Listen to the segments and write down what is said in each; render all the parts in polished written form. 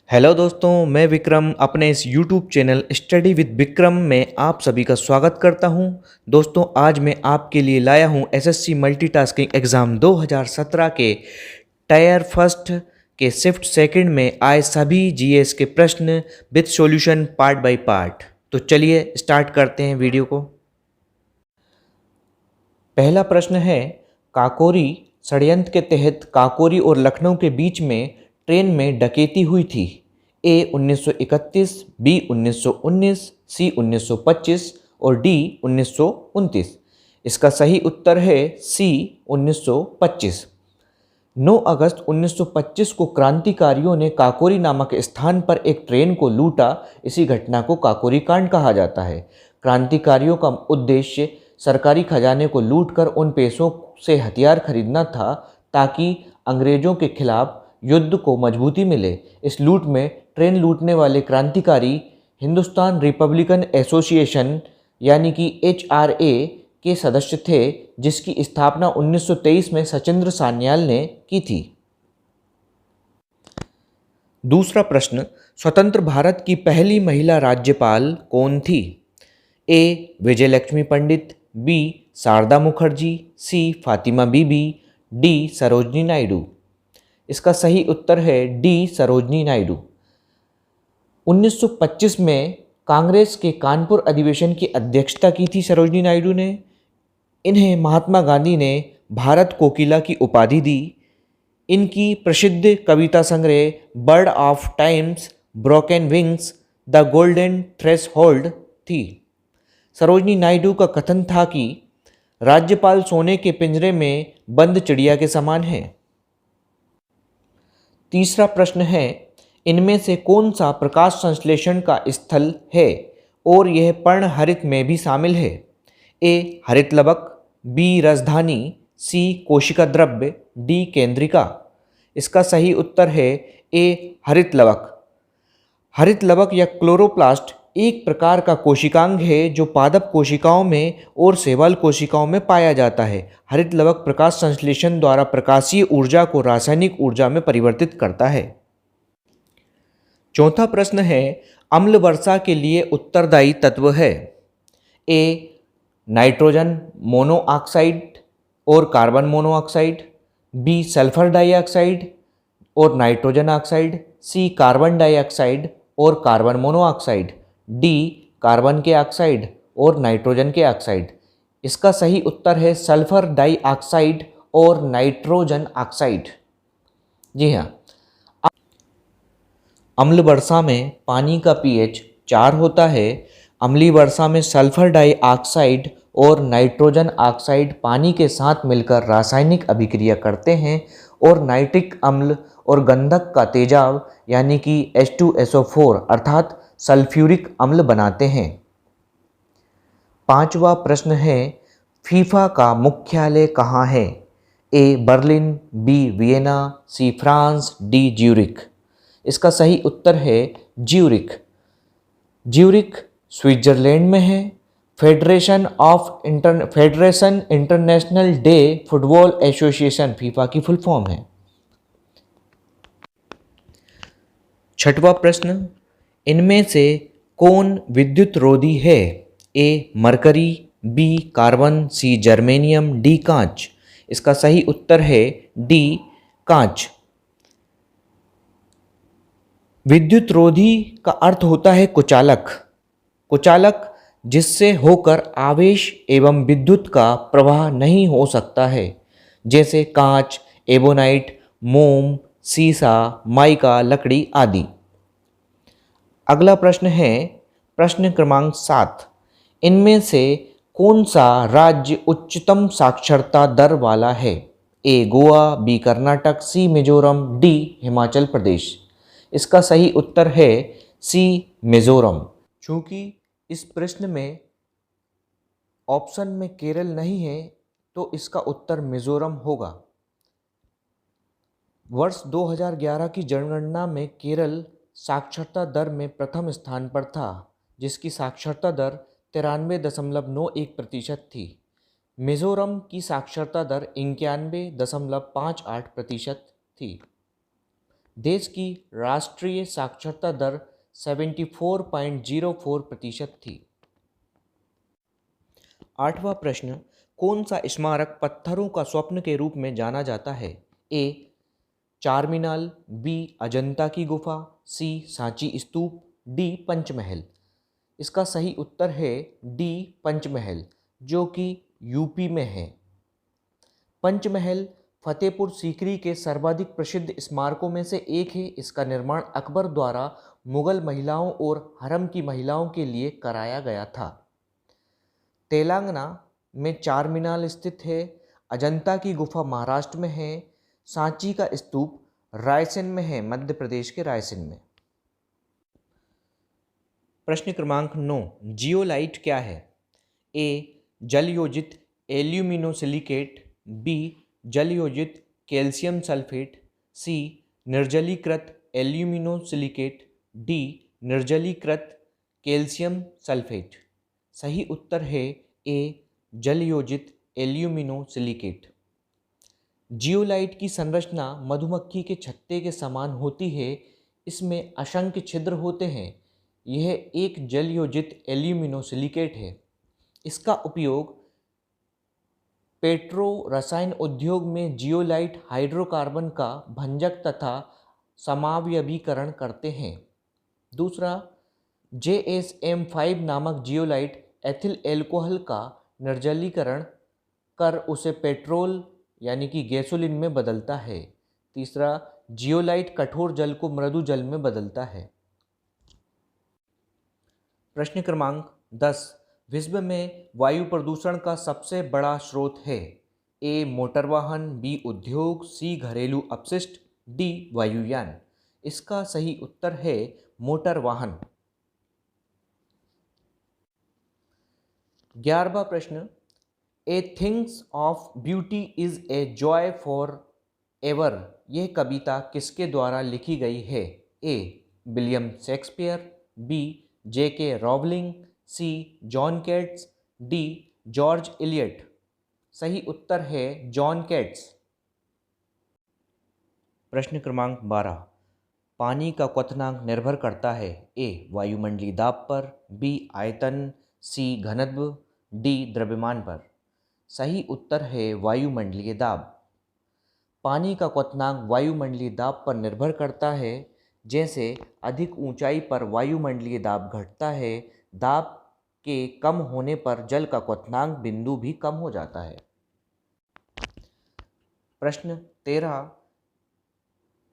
Hello दोस्तों, मैं विक्रम अपने इस YouTube channel study with Vikram में आप सभी का स्वागत करता हूं। दोस्तों, आज मैं आपके लिए लाया हूं एसएससी मल्टीटास्किंग एग्ज़ाम 2017 के टायर फर्स्ट के शिफ्ट सेकंड में आए सभी जीएस के प्रश्न with solution part by part. तो चलिए स्टार्ट करते हैं वीडियो को। पहला प्रश्न है, काकोरी षड्यंत्र के तहत काकोरी और लखनऊ के बीच में ट्रेन में डकैती हुई थी। ए 1931, बी 1919, सी 1925 और डी 1929। इसका सही उत्तर है सी 1925। 9 अगस्त 1925 को क्रांतिकारियों ने काकोरी नामक स्थान पर एक ट्रेन को लूटा। इसी घटना को काकोरी कांड कहा जाता है। क्रांतिकारियों का उद्देश्य सरकारी खजाने को लूटकर उन पैसों से हथियार खरीदना था ताकि अंग्रेजों के खिलाफ युद्ध को मजबूती मिले। इस लूट में ट्रेन लूटने वाले क्रांतिकारी हिंदुस्तान रिपब्लिकन एसोसिएशन यानी कि HRA के सदस्य थे, जिसकी स्थापना 1923 में सचिंद्र सान्याल ने की थी। दूसरा प्रश्न, स्वतंत्र भारत की पहली महिला राज्यपाल कौन थी? ए विजयलक्ष्मी पंडित, बी शारदा मुखर्जी, सी फातिमा बीबी, डी सरोजनी नायडू। इसका सही उत्तर है डी सरोजनी नायडू। 1925 में कांग्रेस के कानपुर अधिवेशन की अध्यक्षता की थी सरोजनी नायडू ने। इन्हें महात्मा गांधी ने भारत कोकिला की उपाधि दी। इनकी प्रसिद्ध कविता संग्रह bird of times, broken wings, the golden threshold थी। सरोजनी नायडू का कथन था कि राज्यपाल सोने के पिंजरे में बंद चिड़िया के समान है। तीसरा प्रश्न है, इनमें से कौन सा प्रकाश संश्लेषण का स्थल है और यह पर्णहरित में भी शामिल है? ए हरित लवक, बी राजधानी, सी कोशिका द्रव्य, डी केंद्रिका। इसका सही उत्तर है ए हरित लवक। हरित लवक या क्लोरोप्लास्ट एक प्रकार का कोशिकांग है जो पादप कोशिकाओं में और शैवाल कोशिकाओं में पाया जाता है। हरित लवक प्रकाश संश्लेषण द्वारा प्रकाशीय ऊर्जा को रासायनिक ऊर्जा में परिवर्तित करता है। चौथा प्रश्न है, अम्ल वर्षा के लिए उत्तरदायी तत्व है? ए नाइट्रोजन मोनोऑक्साइड और carbon monoxide, B sulphur dioxide और nitrogen oxide, C carbon dioxide और कार्बन मोनोऑक्साइड, डी कार्बन के ऑक्साइड और नाइट्रोजन के ऑक्साइड। इसका सही उत्तर है सल्फर डाइऑक्साइड और नाइट्रोजन ऑक्साइड। जी हाँ, अम्ल वर्षा में पानी का pH 4 होता है। अम्लीय वर्षा में सल्फर डाइऑक्साइड और नाइट्रोजन ऑक्साइड पानी के साथ मिलकर रासायनिक अभिक्रिया करते हैं और नाइट्रिक अम्ल और गंधक का तेजाब यानी कि H2SO4 अर्थात सल्फ्यूरिक अम्ल बनाते हैं। पांचवा प्रश्न है, फीफा का मुख्यालय कहाँ है? A Berlin, B Vienna, C France, D Zurich. इसका सही उत्तर है ज्यूरिख। ज्यूरिख स्विट्जरलैंड में है। Federation international de football association FIFA की फुल फॉर्म है। छठवां प्रश्न, इनमें से कौन विद्युत रोधी है? A mercury, B carbon, C germanium, D कांच। इसका सही उत्तर है डी कांच। विद्युत रोधी का अर्थ होता है कुचालक। कुचालक जिससे होकर आवेश एवं विद्युत का प्रवाह नहीं हो सकता है, जैसे कांच, एबोनाइट, मोम, सीसा, माइका, लकड़ी आदि। अगला प्रश्न है प्रश्न क्रमांक 7, इनमें से कौन सा राज्य उच्चतम साक्षरता दर वाला है? ए गोवा, बी कर्नाटक, सी मिजोरम, डी हिमाचल प्रदेश। इसका सही उत्तर है सी मिजोरम। चूंकि इस प्रश्न में ऑप्शन में केरल नहीं है तो इसका उत्तर मिजोरम होगा। वर्ष 2011 की जनगणना में केरल साक्षरता दर में प्रथम स्थान पर था, जिसकी साक्षरता दर 93.91% थी। मिजोरम की साक्षरता दर 91.58% थी। देश की राष्ट्रीय साक्षरता दर 74.04% थी। 8वां प्रश्न, कौन सा स्मारक पत्थरों का स्वप्न के रूप में जाना जाता है? ए चारमीनार, बी अजंता की गुफा, सी सांची स्तूप, डी पंचमहल। इसका सही उत्तर है डी पंचमहल, जो कि यूपी में है। पंचमहल फतेहपुर सीकरी के सर्वाधिक प्रसिद्ध स्मारकों में से एक है। इसका निर्माण अकबर द्वारा मुगल महिलाओं और हरम की महिलाओं के लिए कराया गया था। तेलंगाना में चारमीनार स्थित है। अजंता की गुफा महाराष्ट्र में है। सांची का स्तूप रायसेन में है, मध्य प्रदेश के रायसेन में। प्रश्न क्रमांक 9, जियोलाइट क्या है? ए जल योजित एल्यूमिनोसिलिकेट, बी जल योजित कैल्शियम सल्फेट, सी निर्जलीकृत एल्यूमिनोसिलिकेट, डी निर्जलीकृत कैल्शियम सल्फेट। सही उत्तर है ए जल योजित एल्यूमिनोसिलिकेट। जियोलाइट की संरचना मधुमक्खी के छत्ते के समान होती है। इसमें असंख्य छिद्र होते हैं। यह एक जल योजित एल्यूमिनोसिलिकेट है। इसका उपयोग पेट्रो रसायन उद्योग में जियोलाइट हाइड्रोकार्बन का भंजक तथा समावयवीकरण करते हैं। दूसरा, JSM-5 नामक जियोलाइट एथिल एल्कोहल का निर्जलीकरण कर उसे पेट्रोल यानी कि गैसोलीन में बदलता है। तीसरा, जियोलाइट कठोर जल को मृदु जल में बदलता है। प्रश्न क्रमांक 10, विश्व में वायु प्रदूषण का सबसे बड़ा स्रोत है? ए मोटर वाहन, बी उद्योग, सी घरेलू अपशिष्ट, डी वायुयान। इसका सही उत्तर है मोटर वाहन। 11वां प्रश्न, a things of beauty is a joy forever, यह कविता किसके द्वारा लिखी गई है? A William Shakespeare, B JK Rowling, C John Keats, D George Eliot. सही उत्तर है जॉन केट्स। प्रश्न क्रमांक 12, पानी का क्वथनांक निर्भर करता है? ए वायुमंडलीय दाब पर, बी आयतन, सी घनत्व, डी द्रव्यमान पर। सही उत्तर है वायुमंडलीय दाब। पानी का क्वथनांक वायुमंडलीय दाब पर निर्भर करता है। जैसे अधिक ऊंचाई पर वायुमंडलीय दाब घटता है, दाब के कम होने पर जल का क्वथनांक बिंदु भी कम हो जाता है। प्रश्न 13,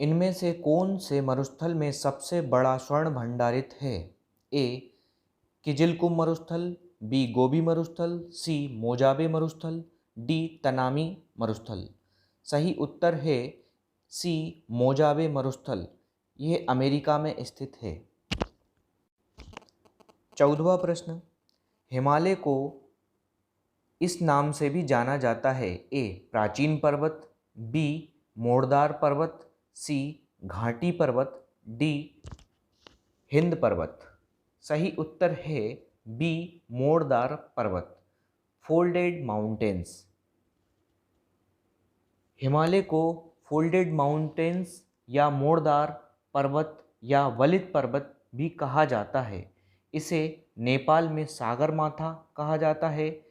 इनमें से कौन से मरुस्थल में सबसे बड़ा स्वर्ण भंडारित है? ए किजिलकुम मरुस्थल, बी गोबी मरुस्थल, सी मोजाबे मरुस्थल, डी तनामी मरुस्थल। सही उत्तर है सी मोजाबे मरुस्थल। यह अमेरिका में स्थित है। 14वां प्रश्न, हिमालय को इस नाम से भी जाना जाता है? ए प्राचीन पर्वत, बी मोड़दार पर्वत, सी घाटी पर्वत, डी हिंद पर्वत। सही उत्तर है बी मोड़दार पर्वत, फोल्डेड माउंटेन्स। हिमालय को फोल्डेड माउंटेन्स या मोड़दार पर्वत या वलित पर्वत भी कहा जाता है। इसे नेपाल में सागरमाथा कहा जाता है।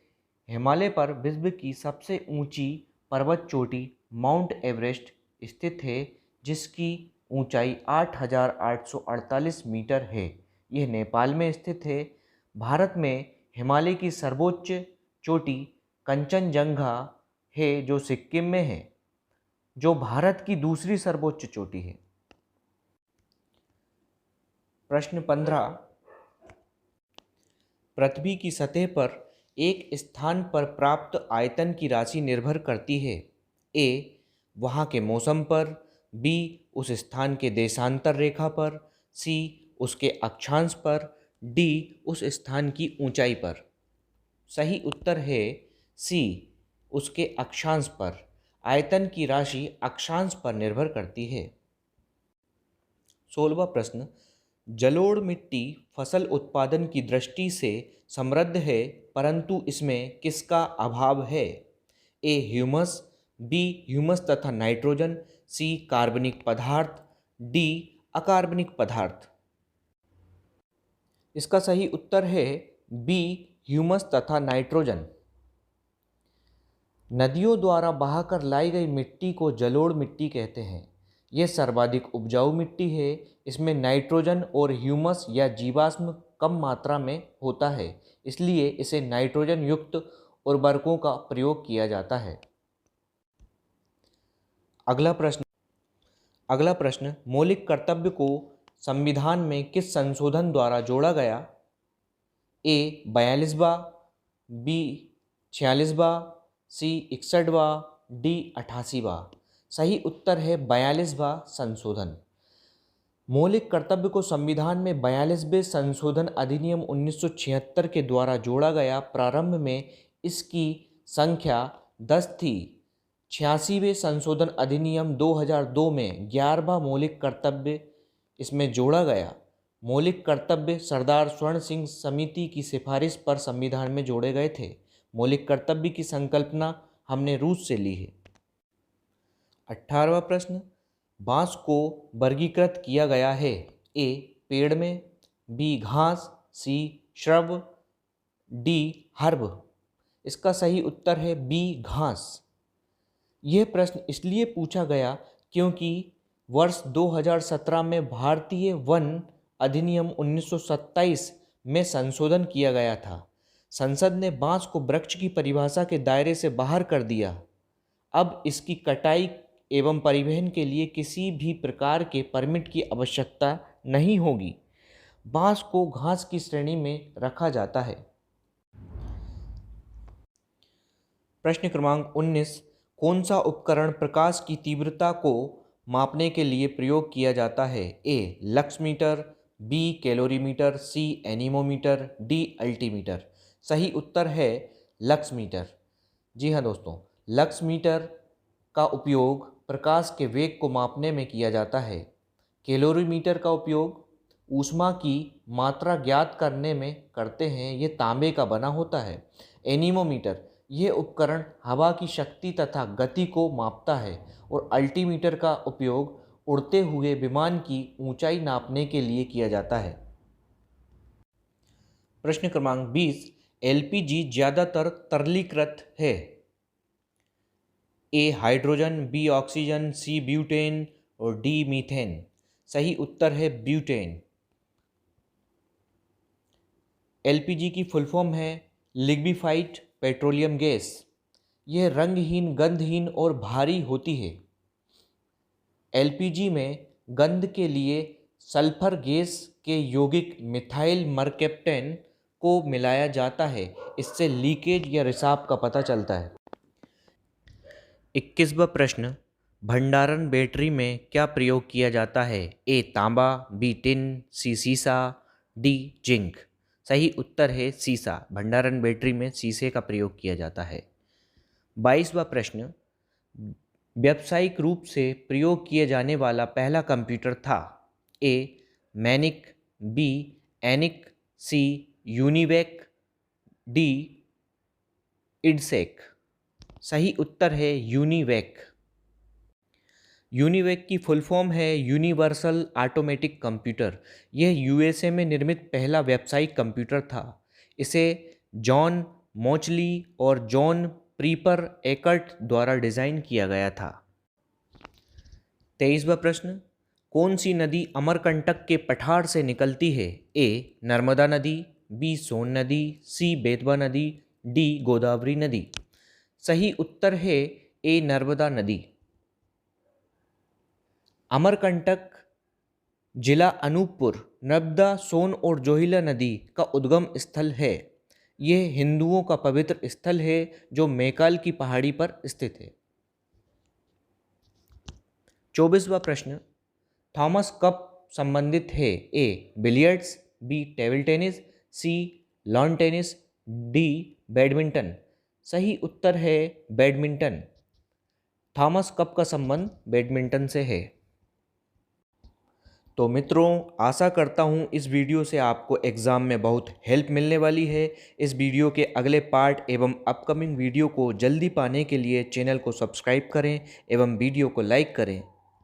हिमालय पर विश्व की सबसे ऊंची पर्वत चोटी माउंट एवरेस्ट स्थित है, जिसकी ऊंचाई 8,848 मीटर है। यह नेपाल में स्थित है। भारत में हिमालय की सर्वोच्च चोटी कंचनजंगा है, जो सिक्किम में है, जो भारत की दूसरी सर्वोच्च चोटी है। प्रश्न 15, पृथ्वी की सतह पर एक स्थान पर प्राप्त आयतन की राशि निर्भर करती है? ए वहाँ के मौसम पर, बी उस स्थान के देशांतर रेखा पर, सी उसके अक्षांश पर, डी उस स्थान की ऊंचाई पर। सही उत्तर है सी उसके अक्षांश पर। आयतन की राशि अक्षांश पर निर्भर करती है। 16वां प्रश्न, जलोढ़ मिट्टी फसल उत्पादन की दृष्टि से समृद्ध है, परंतु इसमें किसका अभाव है? ए ह्यूमस, बी ह्यूमस तथा नाइट्रोजन, सी कार्बनिक पदार्थ, डी अकार्बनिक पदार्थ। इसका सही उत्तर है बी ह्यूमस तथा नाइट्रोजन। नदियों द्वारा बहाकर लाई गई मिट्टी को जलोढ़ मिट्टी कहते हैं। यह सर्वाधिक उपजाऊ मिट्टी है। इसमें नाइट्रोजन और ह्यूमस या जीवाश्म कम मात्रा में होता है, इसलिए इसे नाइट्रोजन युक्त उर्वरकों का प्रयोग किया जाता है। अगला प्रश्न मौलिक कर्तव्य को संविधान में किस संशोधन द्वारा जोड़ा गया? ए 42वां, बी 46वां, सी 61वां, डी 88वां। सही उत्तर है 42वां संशोधन। मौलिक कर्तव्य को संविधान में 42वें संशोधन अधिनियम 1976 के द्वारा जोड़ा गया। प्रारंभ में इसकी संख्या 10 थी। 86वें संशोधन अधिनियम 2002 में 11वां मौलिक कर्तव्य इसमें जोड़ा गया। मौलिक कर्तव्य सरदार स्वर्ण सिंह समिति की सिफारिश पर संविधान में जोड़े गए थे। मौलिक कर्तव्य की संकल्पना हमने रूस से ली है। 18वां प्रश्न बांस को वर्गीकृत किया गया है। ए पेड़ में, बी घास, सी श्रब, डी हर्ब। इसका सही उत्तर है बी घास। यह प्रश्न इसलिए पूछा गया क्योंकि वर्ष 2017 में भारतीय वन अधिनियम 1927 में संशोधन किया गया था। संसद ने बांस को वृक्ष की परिभाषा के दायरे से बाहर कर दिया। अब इसकी कटाई एवं परिवहन के लिए किसी भी प्रकार के परमिट की आवश्यकता नहीं होगी। बांस को घास की श्रेणी में रखा जाता है। प्रश्न क्रमांक 19 कौन सा उपकरण प्रकाश की तीव्रता को मापने के लिए प्रयोग किया जाता है? ए लक्स मीटर, बी कैलोरीमीटर, सी एनीमोमीटर, डी अल्टीमीटर। सही उत्तर है लक्स मीटर। जी हाँ दोस्तों, लक्स मीटर का उपयोग प्रकाश के वेग को मापने में किया जाता है। कैलोरीमीटर का उपयोग ऊष्मा की मात्रा ज्ञात करने में करते हैं। ये तांबे का बना होता है। एनीमोमीटर यह उपकरण हवा की शक्ति तथा गति को मापता है। और अल्टीमीटर का उपयोग उड़ते हुए विमान की ऊंचाई नापने के लिए किया जाता है। प्रश्न क्रमांक 20 एलपीजी ज्यादातर तरलीकृत है। A hydrogen, B oxygen, C butane और डी मीथेन। सही उत्तर है ब्यूटेन। एलपीजी की फुल फॉर्म है लिक्विफाइड पेट्रोलियम गैस। यह रंगहीन, गंधहीन और भारी होती है। एलपीजी में गंध के लिए सल्फर गैस के यौगिक मिथाइल मरकैप्टेन को मिलाया जाता है। इससे लीकेज या रिसाव का पता चलता है। 21वां प्रश्न भंडारण बैटरी में क्या प्रयोग किया जाता है? ए तांबा, बी टिन, सी सीसा, डी जिंक। सही उत्तर है सीसा। भंडारण बैटरी में शीशे का प्रयोग किया जाता है। 22वां प्रश्न व्यावसायिक रूप से प्रयोग किए जाने वाला पहला कंप्यूटर था। ए मैनिक, बी एनिक, सी यूनिवेक, डी इडसेक। सही उत्तर है यूनिवेक। यूनिवेक की फुल फॉर्म है यूनिवर्सल ऑटोमेटिक कंप्यूटर। यह यूएसए में निर्मित पहला व्यावसायिक कंप्यूटर था। इसे जॉन मोचली और जॉन प्रीपर एकर्ट द्वारा डिजाइन किया गया था। 23वां प्रश्न कौन सी नदी अमरकंटक के पठार से निकलती है? ए नर्मदा नदी, बी सोन नदी, सी बेतवा नदी, डी गोदावरी नदी। सही उत्तर है ए नर्मदा नदी। अमरकंटक जिला अनूपपुर, नर्मदा, सोन और जोहिला नदी का उद्गम स्थल है। यह हिंदुओं का पवित्र स्थल है जो मैकाल की पहाड़ी पर स्थित है। 24वां प्रश्न थॉमस कप संबंधित है? ए बिलियर्ड्स, बी टेबल टेनिस, सी लॉन टेनिस, डी बैडमिंटन। सही उत्तर है बैडमिंटन। थॉमस कप का संबंध बैडमिंटन से है। तो मित्रों, आशा करता हूँ इस वीडियो से आपको एग्ज़ाम में बहुत हेल्प मिलने वाली है। इस वीडियो के अगले पार्ट एवं अपकमिंग वीडियो को जल्दी पाने के लिए चैनल को सब्सक्राइब करें एवं वीडियो को लाइक करें।